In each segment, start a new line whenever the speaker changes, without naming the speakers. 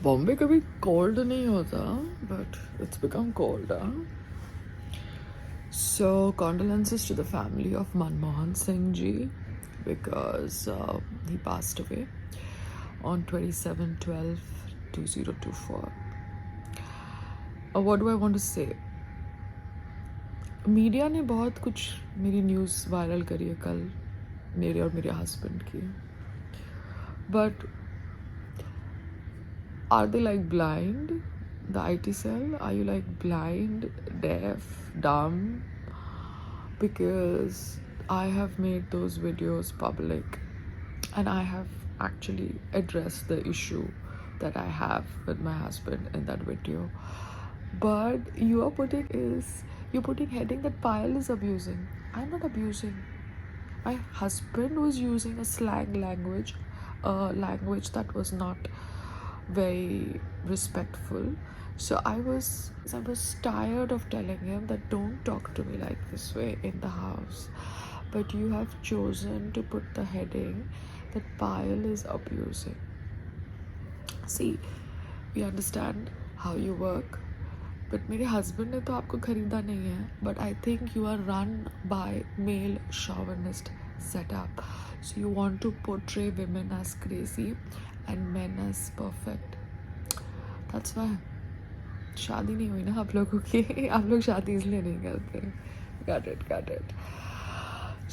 बॉम्बे कभी कोल्ड नहीं होता, but it's become colder. So condolences to the family of Manmohan Singh ji, because he passed away on 27/12/2024. What do I want to say? Media ने बहुत कुछ मेरी news viral करी है कल, मेरे और मेरे हस्बैंड की, but are they like blind? The IT cell, are you like blind, deaf, dumb? Because I have made those videos public and I have actually addressed the issue that I have with my husband in that video. But you're putting heading that Payal is abusing. I'm not abusing. My husband was using a slang language, a language that was not very respectful. So I was tired of telling him that don't talk to me like this way in the house. But you have chosen to put the heading that Payal is abusing. See, we understand how you work, but मेरे husband ने तो आपको खरीदा नहीं है. But I think you are run by male chauvinist setup. So you want to portray women as crazy and men as perfect. That's why शादी नहीं हुई ना आप लोगों की. आप लोग शादी इसलिए नहीं करते. Got it.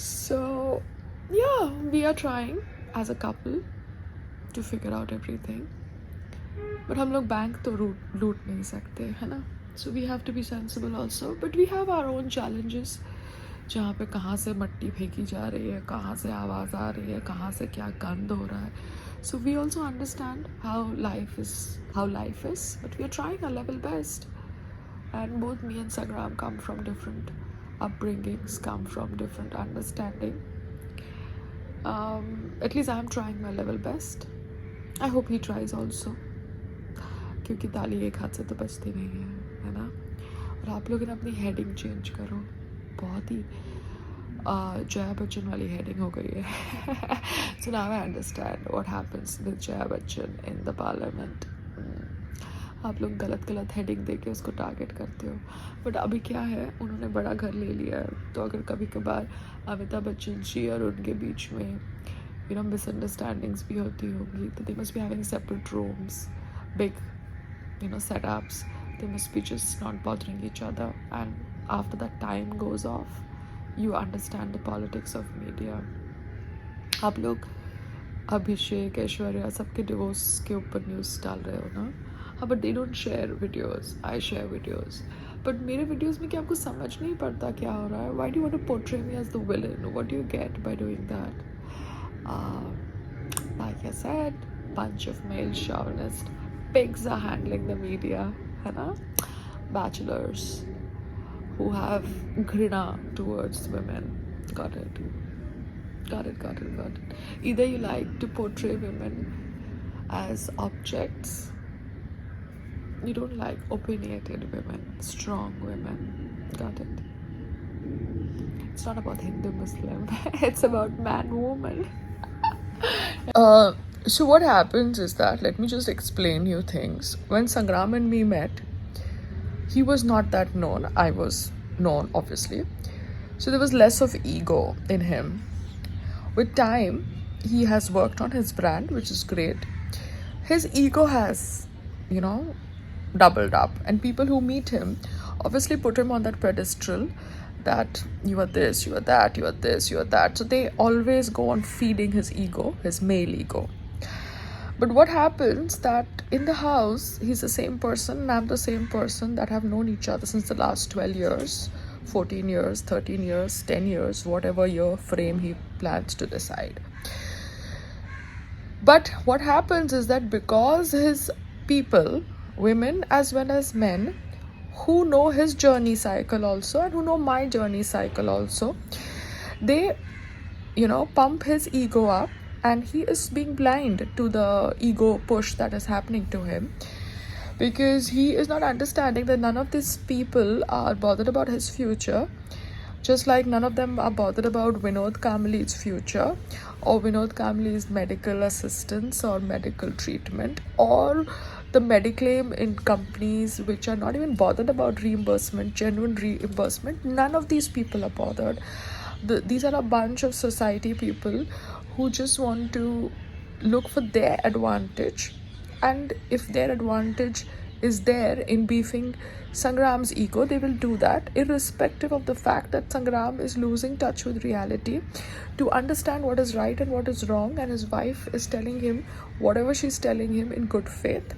So yeah, we are trying as a couple to figure out everything. But हम लोग बैंक तो लूट नहीं सकते, है ना? So we have to be sensible also. But we have our own challenges. जहाँ पे कहाँ से मट्टी फेंकी जा रही है, कहाँ से आवाज़ आ रही है, कहाँ से क्या गंद हो रहा है. So we also understand how life is, but we are trying our level best. And both me and Sangram come from different upbringings, come from different understanding. At least I'm trying my level best. I hope he tries also. क्योंकि ताली एक हाथ से तो बचती नहीं है ना? और आप लोग ना अपनी हेडिंग चेंज करो. बहुत ही जया बच्चन वाली हेडिंग हो गई है. So now I understand what happens with Jaya Bachchan in the parliament. आप लोग गलत हेडिंग देके उसको टारगेट करते हो. बट अभी क्या है, उन्होंने बड़ा घर ले लिया है, तो अगर कभी कभार अमिताभ बच्चन जी और उनके बीच में मिसअंडरस्टैंडिंग्स भी होती होंगी, तो they must be having separate rooms, big setups. They must be just not bothering each other, and after that time goes off, you understand the politics of media. आप लोग अभिषेक, ऐश्वर्या सबके डिवोर्स के ऊपर न्यूज़ डाल रहे हो ना? हाँ, but they don't share videos. I share videos. But मेरे वीडियोज़ में क्या आपको समझ नहीं पड़ता क्या हो रहा है? Why do you want to portray me as the villain? What do you get by doing that? Like I said, bunch of male chauvinist pigs are handling the media, है ना? Bachelors who have ghrina towards women. Got it. Either you like to portray women as objects, you don't like opinionated women, strong women. Got it. It's not about Hindu Muslim. It's about man woman. So what happens is that, let me just explain you things. When Sangram and me met, he was not that known. I was known, obviously. So there was less of ego in him. With time, he has worked on his brand, which is great. His ego has, doubled up. And people who meet him obviously put him on that pedestal that you are this, you are that, you are this, you are that. So they always go on feeding his ego, his male ego. But what happens that in the house, he's the same person and I'm the same person that have known each other since the last 12 years, 14 years, 13 years, 10 years, whatever year frame he plans to decide. But what happens is that because his people, women as well as men, who know his journey cycle also and who know my journey cycle also, they, pump his ego up, and he is being blind to the ego push that is happening to him, because he is not understanding that none of these people are bothered about his future, just like none of them are bothered about Vinod Kamli's future or Vinod Kamli's medical assistance or medical treatment or the Mediclaim in companies which are not even bothered about reimbursement, genuine reimbursement. None of these people are bothered. These are a bunch of society people who just want to look for their advantage, and if their advantage is there in beefing Sangram's ego, they will do that, irrespective of the fact that Sangram is losing touch with reality to understand what is right and what is wrong, and his wife is telling him whatever she's telling him in good faith.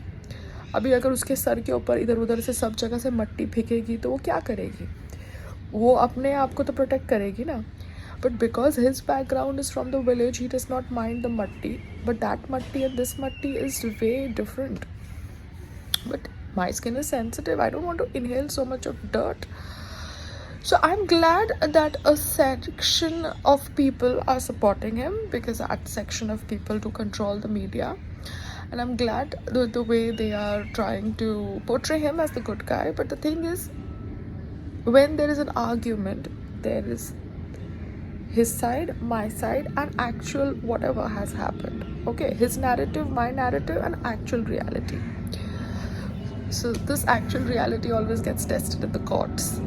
अभी अगर उसके sir के ऊपर इधर उधर से सब जगह से मट्टी फेंकेगी तो वो क्या करेगी? वो अपने आप को तो प्रोटेक्ट करेगी ना. But because his background is from the village, he does not mind the matti. But that matti and this matti is way different. But my skin is sensitive. I don't want to inhale so much of dirt. So I'm glad that a section of people are supporting him, because that section of people do control the media. And I'm glad the way they are trying to portray him as the good guy. But the thing is, when there is an argument, there is his side, my side, and actual whatever has happened. Okay, his narrative, my narrative, and actual reality. So this actual reality always gets tested in the courts.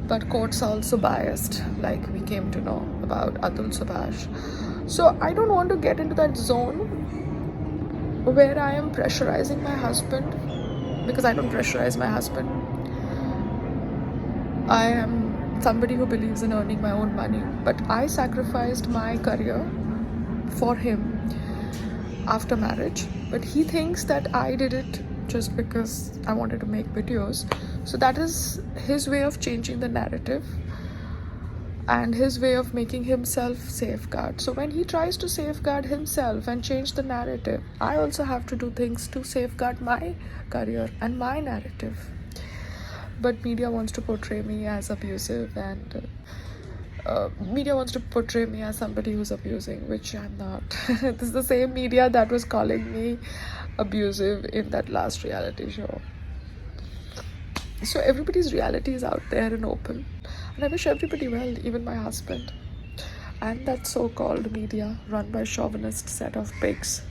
But courts are also biased, like we came to know about Atul Subhash. So I don't want to get into that zone where I am pressurizing my husband, because I don't pressurize my husband. I am somebody who believes in earning my own money, but I sacrificed my career for him after marriage. But he thinks that I did it just because I wanted to make videos. So that is his way of changing the narrative and his way of making himself safeguard. So when he tries to safeguard himself and change the narrative, I also have to do things to safeguard my career and my narrative. But media wants to portray me as abusive, and media wants to portray me as somebody who's abusing, which I'm not. This is the same media that was calling me abusive in that last reality show. So everybody's reality is out there and open, and I wish everybody well, even my husband and that so-called media run by chauvinist set of pigs,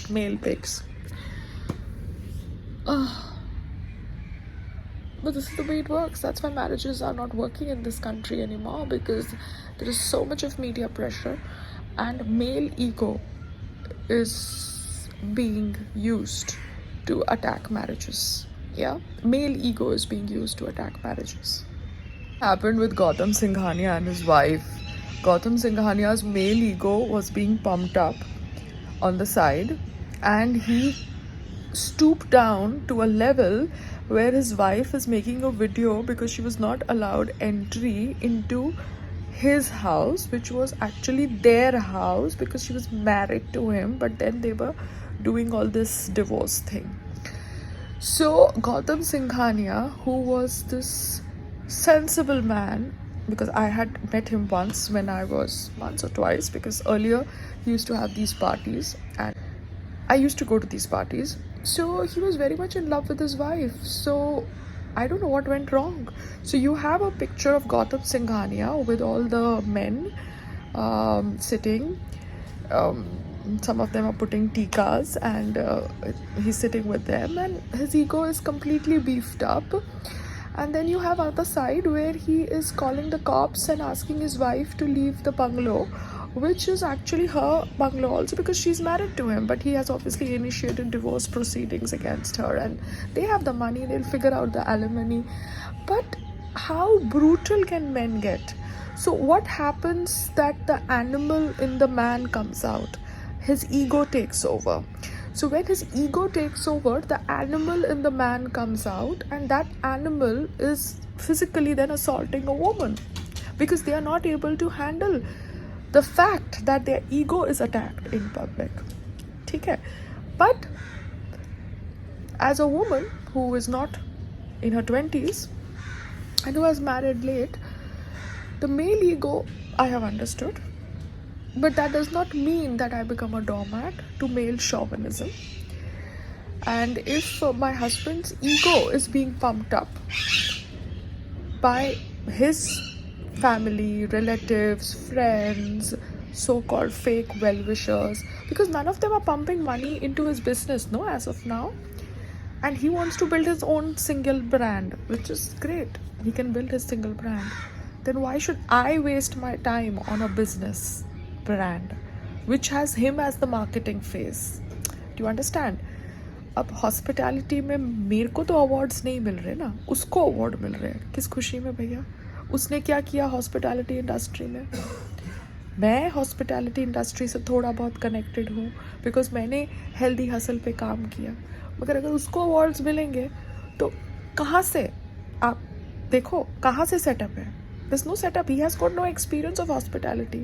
male pigs. But this is the way it works. That's why marriages are not working in this country anymore, because there is so much of media pressure, and male ego is being used to attack marriages. Yeah, male ego is being used to attack marriages. Happened with Gautam Singhania and his wife. Gautam Singhania's male ego was being pumped up on the side, and he stooped down to a level where his wife is making a video because she was not allowed entry into his house, which was actually their house, because she was married to him, but then they were doing all this divorce thing. So Gautam Singhania, who was this sensible man, because I had met him once or twice, because earlier he used to have these parties and I used to go to these parties. So he was very much in love with his wife. So I don't know what went wrong. So you have a picture of Gautam Singhania with all the men sitting. Some of them are putting tikas, and he's sitting with them, and his ego is completely beefed up. And then you have other side where he is calling the cops and asking his wife to leave the bungalow, which is actually her bungalow also, because she's married to him, but he has obviously initiated divorce proceedings against her, and they have the money, they'll figure out the alimony. But how brutal can men get? So what happens that the animal in the man comes out? His ego takes over. So when his ego takes over, the animal in the man comes out, and that animal is physically then assaulting a woman, because they are not able to handle the fact that their ego is attacked in public. Okay? But as a woman who is not in her 20s and who has married late, the male ego I have understood. But that does not mean that I become a doormat to male chauvinism. And if my husband's ego is being pumped up by his family, relatives, friends, so-called fake well-wishers, because none of them are pumping money into his business, no, as of now. And he wants to build his own single brand, which is great. He can build his single brand. Then why should I waste my time on a business brand which has him as the marketing face? Do you understand? अब hospitality में मेरे को तो awards नहीं मिल रहे ना, उसको award मिल रहे हैं. किस खुशी में भैया? उसने क्या किया हॉस्पिटैलिटी इंडस्ट्री में? मैं हॉस्पिटैलिटी इंडस्ट्री से थोड़ा बहुत कनेक्टेड हूँ बिकॉज मैंने हेल्दी हसल पे काम किया. मगर अगर उसको अवार्ड्स मिलेंगे तो कहाँ से? आप देखो कहाँ से सेटअप है. There's no setup. He has got no experience of hospitality.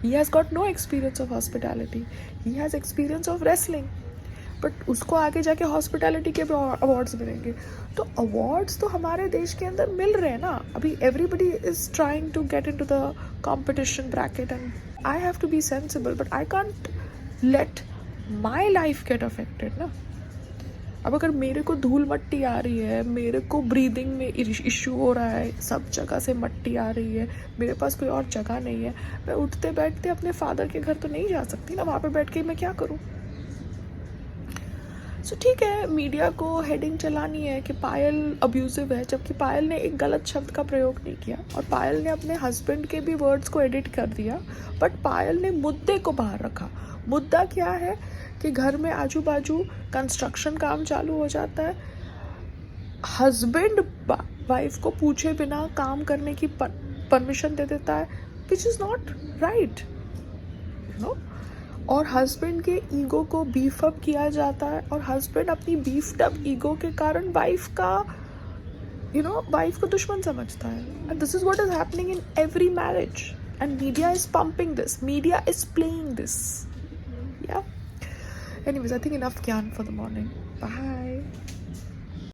He has got no experience of hospitality. He has experience of wrestling. But उसको आगे जाके हॉस्पिटैलिटी के भी अवार्ड्स मिलेंगे. तो अवार्ड्स तो हमारे देश के अंदर मिल रहे हैं ना. अभी everybody is trying to get into the competition bracket and I have to be sensible, but I can't let my life get affected ना. अब अगर मेरे को धूल मट्टी आ रही है, मेरे को ब्रीदिंग में इशू हो रहा है, सब जगह से मट्टी आ रही है, मेरे पास कोई और जगह नहीं है, मैं उठते बैठते अपने फादर के घर तो नहीं जा सकती ना. वहाँ पे बैठ के मैं क्या करूँ? सो ठीक है, मीडिया को हेडिंग चलानी है कि पायल अब्यूजिव है, जबकि पायल ने एक गलत शब्द का प्रयोग नहीं किया और पायल ने अपने हस्बैंड के भी वर्ड्स को एडिट कर दिया. बट पायल ने मुद्दे को बाहर रखा. मुद्दा क्या है कि घर में आजू बाजू कंस्ट्रक्शन काम चालू हो जाता है, हस्बैंड वाइफ को पूछे बिना काम करने की परमिशन दे देता है, which is not right, you know. और हस्बैंड के ईगो को बीफ अप किया जाता है और हस्बैंड अपनी बीफ्ड अप ईगो के कारण वाइफ का वाइफ को दुश्मन समझता है. And this is what is happening in every marriage and media is pumping this, media is playing this. Yeah. Anyways, I think enough gyan for the morning. Bye.